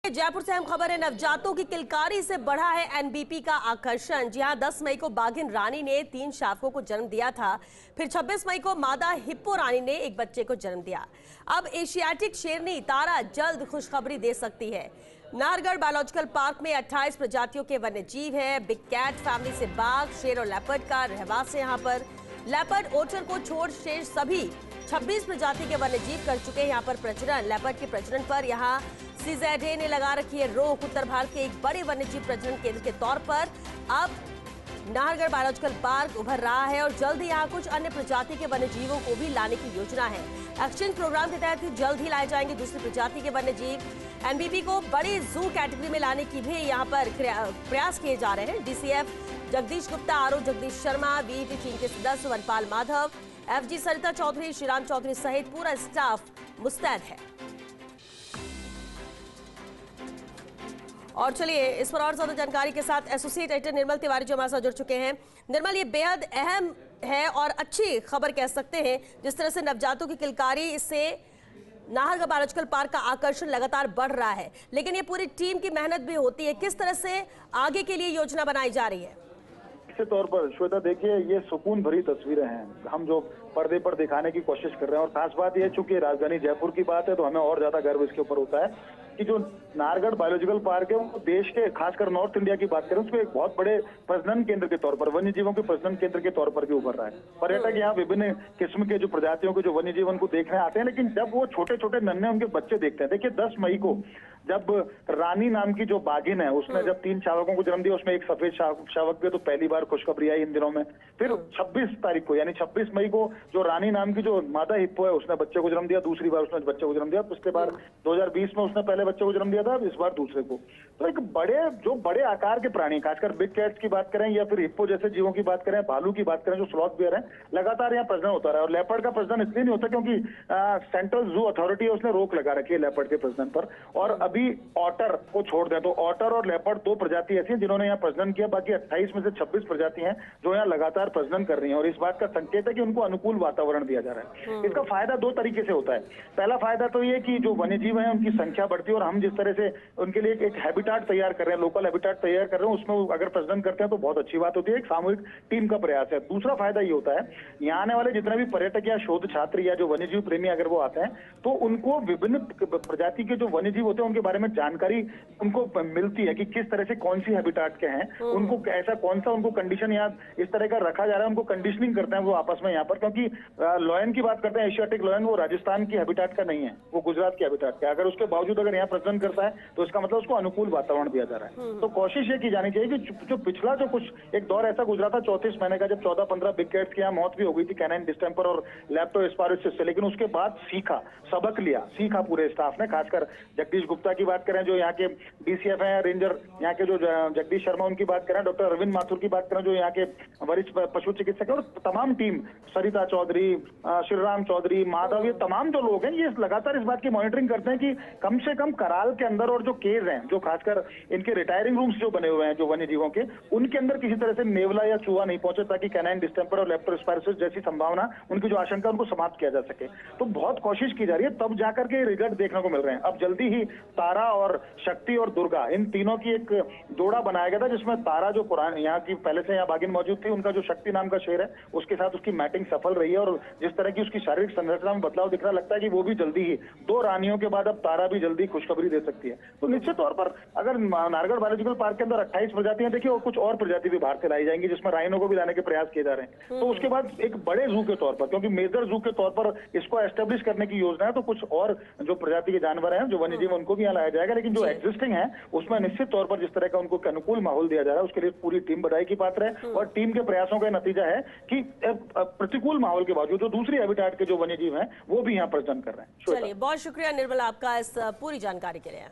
जयपुर से अहम खबर है। नवजातों की किलकारी से बढ़ा है एनबीपी का आकर्षण। जी हां, 10 मई को बाघिन रानी ने 3 शावकों को जन्म दिया था। फिर 26 मई को मादा हिप्पो रानी ने एक बच्चे को जन्म दिया। अब एशियाटिक शेरनी तारा जल्द खुशखबरी दे सकती है। नाहरगढ़ बायोलॉजिकल पार्क में 28 प्रजातियों के वन्य जीव है। बिग कैट फैमिली से बाघ, शेर और लेपर्ड का रहवास है। यहाँ पर लेपर्ड, ओटर को छोड़ शेष सभी 26 प्रजाति के वन्य जीव कर चुके हैं यहाँ पर प्रजनन। लेपर्ड के प्रजनन पर यहाँ सीजेडए ने लगा रखी है रोक। उत्तर भारत के एक बड़े वन्यजीव प्रजनन केंद्र के तौर पर अब नाहरगढ़ बायोलॉजिकल पार्क उभर रहा है और जल्द ही यहाँ कुछ अन्य प्रजाति के वन्यजीवों को भी लाने की योजना है। एक्सचेंज प्रोग्राम के तहत जल्द ही लाए जाएंगे दूसरी प्रजाति के वन्यजीव। एनबीपी को बड़ी जू कैटेगरी में लाने की भी यहाँ पर प्रयास किए जा रहे हैं। DCF Jagdish Gupta, RO Jagdish Sharma, BET team के सदस्य वनपाल माधव, एफजी सरिता चौधरी, श्रीराम चौधरी सहित पूरा स्टाफ मुस्तैद है। और चलिए इस पर और ज्यादा जानकारी के साथ एसोसिएट एडिटर निर्मल तिवारी जो हमारे साथ जुड़ चुके हैं। निर्मल, ये बेहद अहम है और अच्छी खबर कह सकते हैं। जिस तरह से नवजातों की किलकारी, इससे नाहरगढ़ बायोलॉजिकल पार्क का आकर्षण लगातार बढ़ रहा है, लेकिन ये पूरी टीम की मेहनत भी होती है। किस तरह से आगे के लिए योजना बनाई जा रही है? निश्चित तौर पर श्वेता, देखिए ये सुकून भरी तस्वीरें हैं हम जो पर्दे पर दिखाने की कोशिश कर रहे हैं। और खास बात यह, चूंकि राजधानी जयपुर की बात है तो हमें और ज्यादा गर्व इसके ऊपर होता है कि जो नाहरगढ़ बायोलॉजिकल पार्क है वो देश के, खासकर नॉर्थ इंडिया की बात करें, उसको एक बहुत बड़े प्रजनन केंद्र के तौर पर, वन्य जीवों के प्रजनन केंद्र के तौर पर भी उभर रहा है। पर्यटक यहाँ विभिन्न किस्म के जो प्रजातियों के जो वन्य जीवन को देखने आते हैं, लेकिन जब वो छोटे छोटे नन्हे उनके बच्चे देखते हैं, देखिए 10 मई को जब रानी नाम की जो बाघिन है उसने जब 3 शावकों को जन्म दिया, उसमें एक सफेद शावक भी तो पहली बार खुशखबरी आई इन दिनों में। फिर 26 तारीख को यानी 26 मई को जो रानी नाम की जो मादा हिप्पो है उसने बच्चे को जन्म दिया, दूसरी बार उसने बच्चे को जन्म दिया। पिछले बार 2020 में उसने पहले बच्चे को जन्म दिया था, इस बार दूसरे को। तो एक बड़े आकार के प्राणी, खासकर बिग कैट्स की बात करें या फिर हिप्पो जैसे जीवों की बात करें, भालू की बात करें, जो स्लॉथ बियर है, लगातार यहाँ प्रजनन होता रहा है। और लेपर्ड का प्रजनन इसलिए नहीं होता क्योंकि सेंट्रल जू अथॉरिटी है उसने रोक लगा रखी है लेपर्ड के प्रजनन पर। और अभी ऑटर को छोड़ दें तो ऑटर और लेपर्ड 2 प्रजाति ऐसी हैं जिन्होंने यहाँ प्रजनन किया। बाकी 28 में से 26 प्रजाति हैं जो यहाँ लगातार प्रजनन कर रही हैं। और इस बात का संकेत है कि उनको अनुकूल वातावरण दिया जा रहा है। इसका फायदा 2 तरीके से होता है। पहला फायदा तो ये कि जो वन्यजीव हैं उनकी संख्या बढ़ती है और हम जिस तरह से उनके लिए एक हैबिटाट तैयार कर रहे हैं, लोकल हैबिटाट तैयार कर रहे हैं, उसमें अगर प्रजनन करते हैं तो बहुत अच्छी बात होती है। एक सामूहिक टीम का प्रयास है। दूसरा फायदा ये होता है, यहाँ आने वाले जितने भी पर्यटक या शोध छात्र या जो वन्यजीव प्रेमी अगर वो आते हैं तो उनको विभिन्न प्रजाति के जो वन्यजीव होते हैं उनके बारे में जानकारी उनको मिलती है कि किस तरह से कौन सी हैबिटाट के हैं, उनको ऐसा कौन सा उनको कंडीशन यहाँ इस तरह का रखा जा रहा है, उनको कंडीशनिंग करते हैं वो आपस में यहाँ पर। क्योंकि लॉयन की बात करते हैं, एशियाटिक लॉयन, वो राजस्थान की हैबिटाट का नहीं है, वो गुजरात की हैबिटाट का है। अगर उसके बावजूद अगर यहाँ प्रजनन करता है तो इसका मतलब उसको अनुकूल वातावरण दिया जा रहा है। तो कोशिश ये की जानी चाहिए कि जो पिछला जो कुछ एक दौर ऐसा गुजरा था 34 महीने का, जब 14-15 बिग कैट्स की यहाँ मौत भी हो गई थी कैनाइन डिस्टेंपर और लेप्टोस्पायरोसिस से, लेकिन उसके बाद सबक लिया पूरे स्टाफ ने। खासकर जगदीश गुप्ता की बात करें जो यहाँ के डीसीएफ हैं, रेंजर यहाँ के जो जगदीश शर्मा उनकी बात करें, डॉक्टर अरविंद माथुर की बात करें जो यहाँ के वरिष्ठ पशु चिकित्सक है, और तमाम टीम, सरिता चौधरी, श्रीराम चौधरी, माधव, ये तमाम जो लोग हैं ये लगातार इस बात की मॉनिटरिंग करते हैं कि कम से कम कराल के अंदर और जो केज हैं, जो खासकर इनके रिटायरिंग रूम्स जो बने हुए हैं जो वन्य जीवों के, उनके अंदर किसी तरह से नेवला या चूहा नहीं पहुंचे, ताकि कैनाइन डिस्टेंपर और लेप्टोस्पायरोसिस जैसी संभावना, उनकी जो आशंका, उनको समाप्त किया जा सके। तो बहुत कोशिश की जा रही है, तब जाकर के रिजल्ट देखने को मिल रहे हैं। अब जल्दी ही तारा और शक्ति और दुर्गा, इन तीनों की एक जोड़ा बनाया गया था जिसमें तारा जो पुरानी यहाँ की पहले से यहाँ बाघिन मौजूद थी, उनका जो शक्ति नाम का शेर है उसके साथ उसकी मैटिंग सफल रही है। और जिस तरह की उसकी शारीरिक संरचना में बदलाव दिख रहा, लगता है कि वो भी जल्दी ही 2 रानियों के बाद अब तारा भी जल्दी खुशखबरी दे सकती है। तो निश्चित तौर पर अगर नाहरगढ़ बायोलॉजिकल पार्क के अंदर 28 प्रजातियां देखिए और कुछ और प्रजाति भी बाहर से लाई जाएंगी जिसमें राइनो को भी लाने के प्रयास किए जा रहे हैं, तो उसके बाद एक बड़े जू के तौर पर, क्योंकि मेजर जू के तौर पर इसको एस्टेब्लिश करने की योजना है, तो कुछ और जो प्रजाति के जानवर हैं जो वन्यजीव उनको भी यहाँ लाया जाएगा। लेकिन जो एग्जिस्टिंग है उसमें निश्चित तौर पर जिस तरह का उनको अनुकूल माहौल दिया जा रहा है उसके लिए पूरी टीम बधाई की पात्र है। और टीम के प्रयासों का नतीजा है कि प्रतिकूल माहौल के बावजूद जो दूसरी हैबिटाट के जो वन्यजीव हैं वो भी यहाँ प्रजनन कर रहे हैं। चलिए, बहुत शुक्रिया निर्मला आपका इस पूरी जानकारी के लिए।